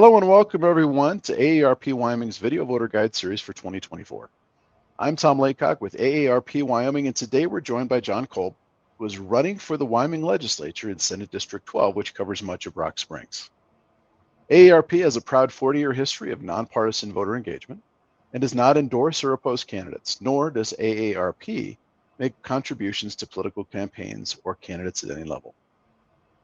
Hello and welcome everyone to AARP Wyoming's Video Voter Guide Series for 2024. I'm Tom Laycock with AARP Wyoming, and today we're joined by John Kolb, who is running for the Wyoming Legislature in Senate District 12, which covers much of Rock Springs. AARP has a proud 40-year history of nonpartisan voter engagement and does not endorse or oppose candidates, nor does AARP make contributions to political campaigns or candidates at any level.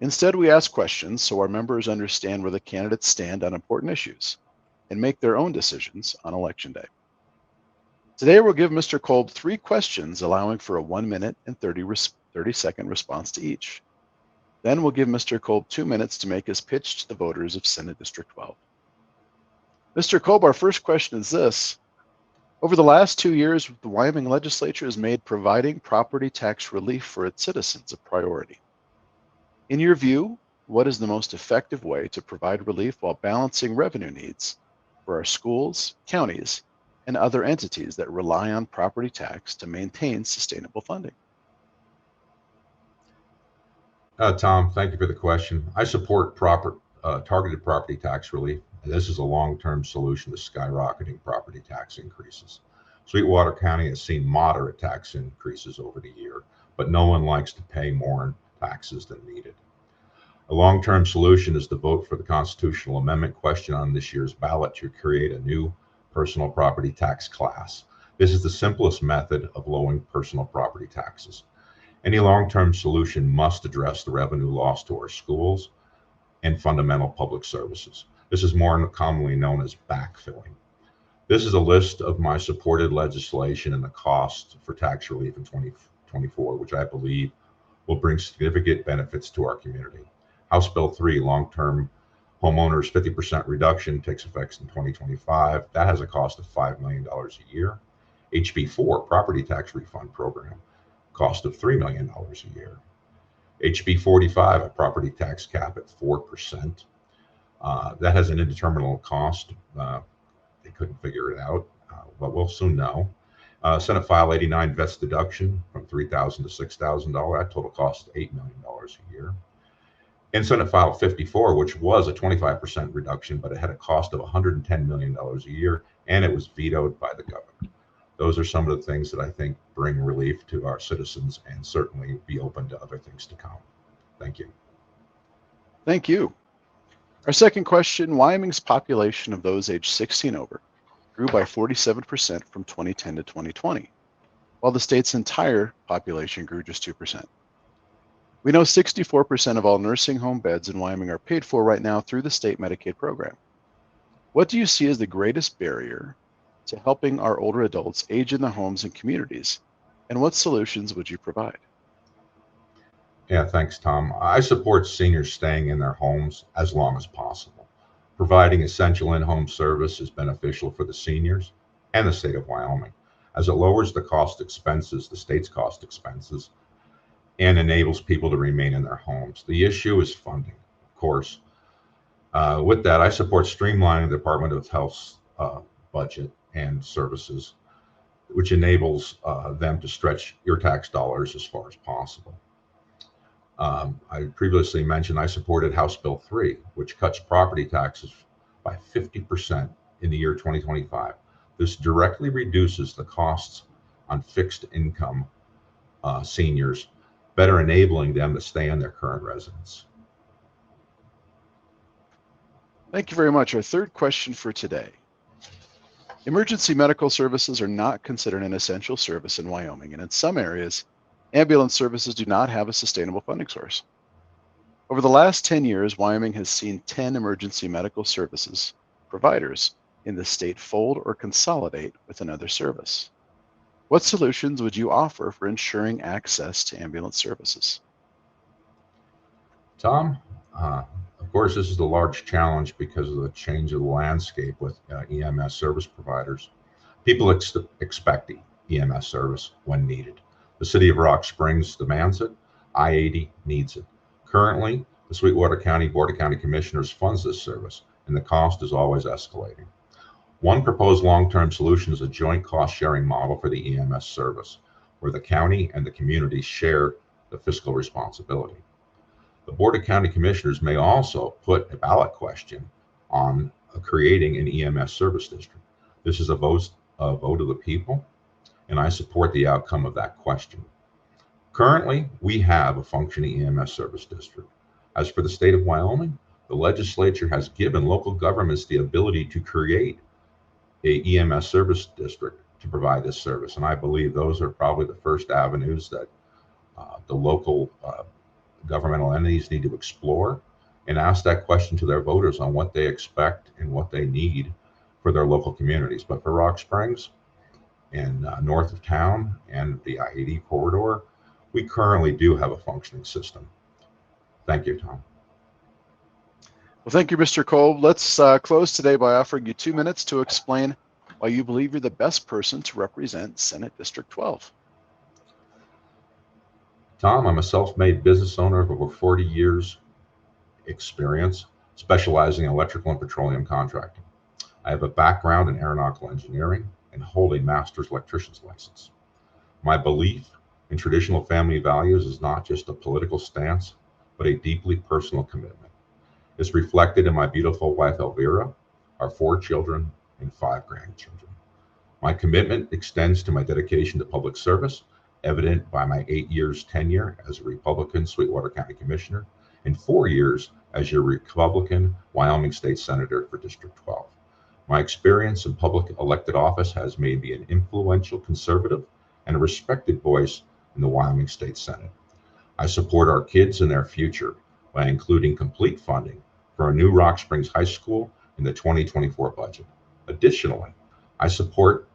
Instead, we ask questions so our members understand where the candidates stand on important issues and make their own decisions on Election Day. Today, we'll give Mr. Kolb 3 questions, allowing for a 1 minute and 30-second response to each. Then we'll give Mr. Kolb 2 minutes to make his pitch to the voters of Senate District 12. Mr. Kolb, our first question is this. Over the last 2 years, the Wyoming Legislature has made providing property tax relief for its citizens a priority. In your view, what is the most effective way to provide relief while balancing revenue needs for our schools, counties, and other entities that rely on property tax to maintain sustainable funding? Tom, thank you for the question. I support targeted property tax relief, and this is a long-term solution to skyrocketing property tax increases. Sweetwater County has seen moderate tax increases over the year, but no one likes to pay more in taxes than needed. A long-term solution is to vote for the constitutional amendment question on this year's ballot to create a new personal property tax class. This is the simplest method of lowering personal property taxes. Any long-term solution must address the revenue loss to our schools and fundamental public services. This is more commonly known as backfilling. This is a list of my supported legislation and the cost for tax relief in 2024, which I believe will bring significant benefits to our community. House Bill 3, long-term homeowners 50% reduction, takes effect in 2025. That has a cost of $5 million a year. HB 4, property tax refund program, cost of $3 million a year. HB 45, a property tax cap at 4%. That has an indeterminate cost. They couldn't figure it out, but we'll soon know. Senate File 89, vets deduction from $3,000 to $6,000. That total cost $8 million a year. And Senate File 54, which was a 25% reduction, but it had a cost of $110 million a year, and it was vetoed by the governor. Those are some of the things that I think bring relief to our citizens and certainly be open to other things to come. Thank you. Thank you. Our second question, Wyoming's population of those aged 16 over grew by 47% from 2010 to 2020, while the state's entire population grew just 2%. We know 64% of all nursing home beds in Wyoming are paid for right now through the state Medicaid program. What do you see as the greatest barrier to helping our older adults age in their homes and communities, and what solutions would you provide? Yeah, thanks, Tom. I support seniors staying in their homes as long as possible. Providing essential in-home service is beneficial for the seniors and the state of Wyoming, as it lowers the state's cost expenses, and enables people to remain in their homes. The issue is funding, of course. With that, I support streamlining the Department of Health's budget and services, which enables them to stretch your tax dollars as far as possible. I previously mentioned I supported House Bill 3, which cuts property taxes by 50% in the year 2025. This directly reduces the costs on fixed income seniors, better enabling them to stay in their current residence. Thank you very much. Our third question for today. Emergency medical services are not considered an essential service in Wyoming, and in some areas, ambulance services do not have a sustainable funding source. Over the last 10 years, Wyoming has seen 10 emergency medical services providers in the state fold or consolidate with another service. What solutions would you offer for ensuring access to ambulance services? Tom, of course, this is a large challenge because of the change of the landscape with EMS service providers. People expect EMS service when needed. The city of Rock Springs demands it. I-80 needs it. Currently, the Sweetwater County Board of County Commissioners funds this service, and the cost is always escalating. One proposed long-term solution is a joint cost-sharing model for the EMS service, where the county and the community share the fiscal responsibility. The Board of County Commissioners may also put a ballot question on creating an EMS service district. This is a vote of the people, and I support the outcome of that question. Currently, we have a functioning EMS service district. As for the state of Wyoming, the legislature has given local governments the ability to create a EMS service district to provide this service. And I believe those are probably the first avenues that the local governmental entities need to explore and ask that question to their voters on what they expect and what they need for their local communities. But for Rock Springs and north of town and the I-80 corridor, we currently do have a functioning system. Thank you, Tom. Well, thank you, Mr. Kolb. Let's close today by offering you 2 minutes to explain why you believe you're the best person to represent Senate District 12. Tom, I'm a self-made business owner of over 40 years experience, specializing in electrical and petroleum contracting. I have a background in aeronautical engineering and hold a master's electrician's license. My belief in traditional family values is not just a political stance, but a deeply personal commitment. It's reflected in my beautiful wife, Elvira, our 4 children, and 5 grandchildren. My commitment extends to my dedication to public service, evident by my 8 years tenure as a Republican Sweetwater County Commissioner and 4 years as your Republican Wyoming State Senator for District 12. My experience in public elected office has made me an influential conservative and a respected voice in the Wyoming State Senate. I support our kids and their future by including complete funding for a new Rock Springs High School in the 2024 budget. Additionally, I support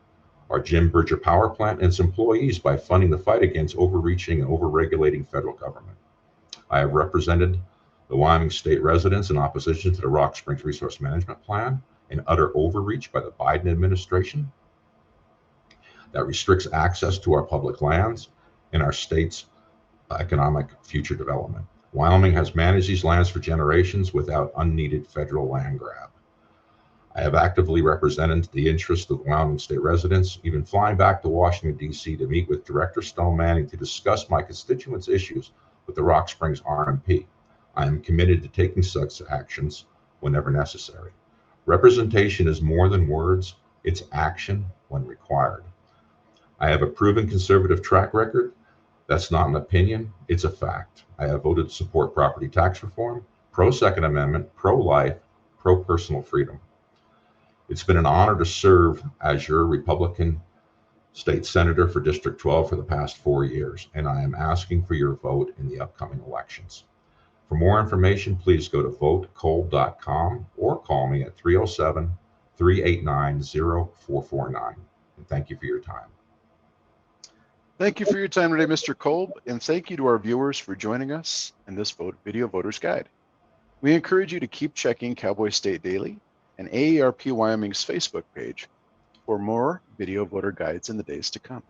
our Jim Bridger Power Plant and its employees by funding the fight against overreaching and overregulating federal government. I have represented the Wyoming State residents in opposition to the Rock Springs Resource Management Plan and utter overreach by the Biden administration that restricts access to our public lands and our state's economic future development. Wyoming has managed these lands for generations without unneeded federal land grab. I have actively represented the interests of Wyoming State residents, even flying back to Washington, D.C. to meet with Director Stone Manning to discuss my constituents' issues with the Rock Springs RMP. I am committed to taking such actions whenever necessary. Representation is more than words, it's action when required. I have a proven conservative track record. That's not an opinion, it's a fact. I have voted to support property tax reform, pro-Second Amendment, pro-life, pro-personal freedom. It's been an honor to serve as your Republican State Senator for District 12 for the past 4 years, and I am asking for your vote in the upcoming elections. For more information, please go to votekolb.com or call me at 307-389-0449. And thank you for your time. Thank you for your time today, Mr. Kolb, and thank you to our viewers for joining us in this Video Voter's Guide. We encourage you to keep checking Cowboy State Daily and AARP Wyoming's Facebook page for more video voter guides in the days to come.